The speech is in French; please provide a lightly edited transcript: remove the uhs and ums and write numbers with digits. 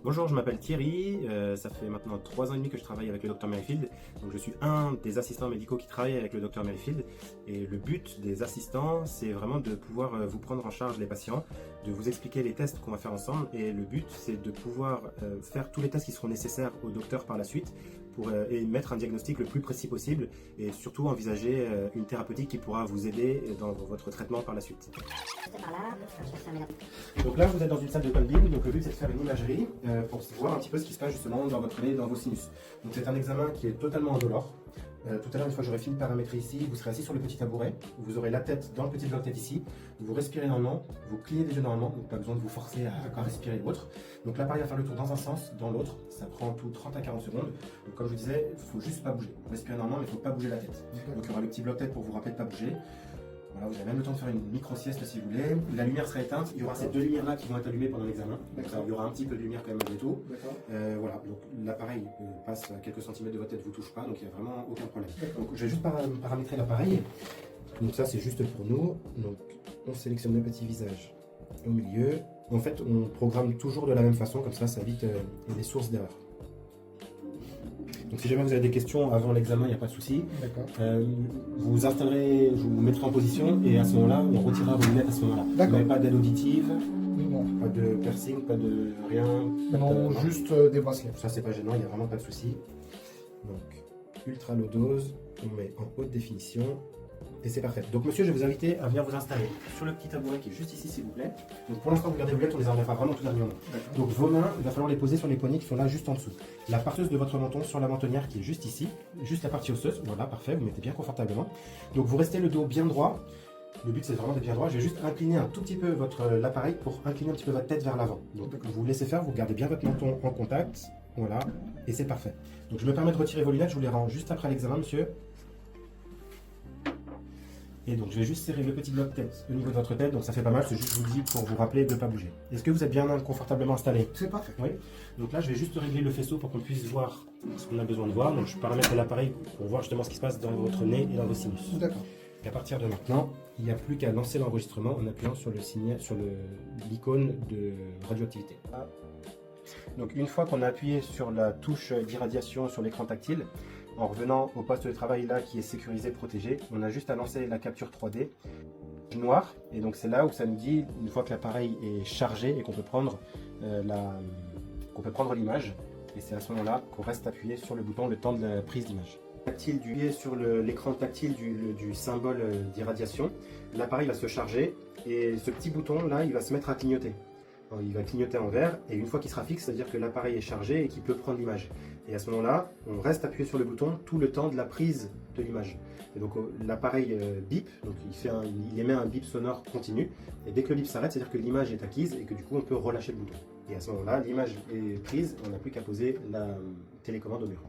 Bonjour, je m'appelle Thierry, ça fait maintenant 3 ans et demi que je travaille avec le Dr Merrifield. Donc je suis un des assistants médicaux qui travaille avec le Dr Merrifield. Et le but des assistants, c'est vraiment de pouvoir vous prendre en charge les patients, de vous expliquer les tests qu'on va faire ensemble. Et le but, c'est de pouvoir faire tous les tests qui seront nécessaires au docteur par la suite pour mettre un diagnostic le plus précis possible et surtout envisager une thérapeutique qui pourra vous aider dans votre traitement par la suite. Donc là, vous êtes dans une salle de Colville, donc le but c'est de faire une imagerie pour voir un petit peu ce qui se passe justement dans votre nez et dans vos sinus. Donc c'est un examen qui est totalement indolore. Tout à l'heure, une fois que j'aurai fini de paramétrer ici, vous serez assis sur le petit tabouret, vous aurez la tête dans le petit bloc tête ici, vous respirez normalement, vous clignez des yeux normalement, donc pas besoin de vous forcer à respirer ou autre. Donc l'appareil va faire le tour dans un sens, dans l'autre, ça prend tout 30 à 40 secondes. Donc comme je vous disais, il ne faut juste pas bouger. Respirer normalement, mais il ne faut pas bouger la tête. Donc il y aura le petit bloc tête pour vous rappeler de ne pas bouger. Voilà, vous avez même le temps de faire une micro-sieste si vous voulez. La lumière sera éteinte. Il y aura ces deux lumières-là qui vont être allumées pendant l'examen. Il y aura un petit peu de lumière quand même malgré tout. Voilà, donc l'appareil passe à quelques centimètres de votre tête, ne vous touche pas, donc il n'y a vraiment aucun problème. Donc je vais juste paramétrer l'appareil. Donc ça c'est juste pour nous. Donc on sélectionne le petit visage au milieu. En fait on programme toujours de la même façon, comme ça évite les sources d'erreur. Donc si jamais vous avez des questions avant l'examen, il n'y a pas de souci. Vous vous installerez, je vous mettrai en position et à ce moment-là, on retirera vos lunettes à ce moment-là. Vous n'avez pas d'aide auditive, pas de piercing, pas de rien. Non, juste des bracelets. Ça c'est pas gênant, il n'y a vraiment pas de souci. Donc ultra low dose, on met en haute définition. Et c'est parfait. Donc monsieur, je vais vous inviter à venir vous installer sur le petit tabouret qui est juste ici s'il vous plaît. Donc pour l'instant vous gardez vos lunettes, on les enlèvera vraiment tout dernièrement. Donc vos mains, il va falloir les poser sur les poignées qui sont là juste en dessous. La parteuse de votre menton sur la mentonnière qui est juste ici, juste la partie osseuse, voilà parfait, vous mettez bien confortablement. Donc vous restez le dos bien droit. Le but c'est vraiment d'être bien droit. Je vais juste incliner un tout petit peu l'appareil pour incliner un petit peu votre tête vers l'avant. Donc vous laissez faire, vous gardez bien votre menton en contact, voilà, et c'est parfait. Donc je me permets de retirer vos lunettes, je vous les rends juste après l'examen monsieur. Et donc je vais juste serrer le petit bloc tête au niveau de votre tête, donc ça fait pas mal, c'est juste je vous dis pour vous rappeler de ne pas bouger. Est-ce que vous êtes bien confortablement installé? C'est parfait. Oui. Donc là je vais juste régler le faisceau pour qu'on puisse voir ce qu'on a besoin de voir. Donc je paramètre l'appareil pour voir justement ce qui se passe dans votre nez et dans vos sinus. D'accord. Et à partir de maintenant, il n'y a plus qu'à lancer l'enregistrement en appuyant sur l'icône de radioactivité. Donc une fois qu'on a appuyé sur la touche d'irradiation sur l'écran tactile, en revenant au poste de travail là qui est sécurisé, protégé, on a juste à lancer la capture 3D noir et donc c'est là où ça nous dit une fois que l'appareil est chargé et qu'on peut prendre l'image et c'est à ce moment là qu'on reste appuyé sur le bouton le temps de la prise d'image. Sur l'écran tactile du symbole d'irradiation, l'appareil va se charger et ce petit bouton là il va se mettre à clignoter. Alors, il va clignoter en vert et une fois qu'il sera fixe, c'est-à-dire que l'appareil est chargé et qu'il peut prendre l'image. Et à ce moment-là, on reste appuyé sur le bouton tout le temps de la prise de l'image. Et donc l'appareil bip, donc il émet un bip sonore continu. Et dès que le bip s'arrête, c'est-à-dire que l'image est acquise et que du coup on peut relâcher le bouton. Et à ce moment-là, l'image est prise, on n'a plus qu'à poser la télécommande au mur.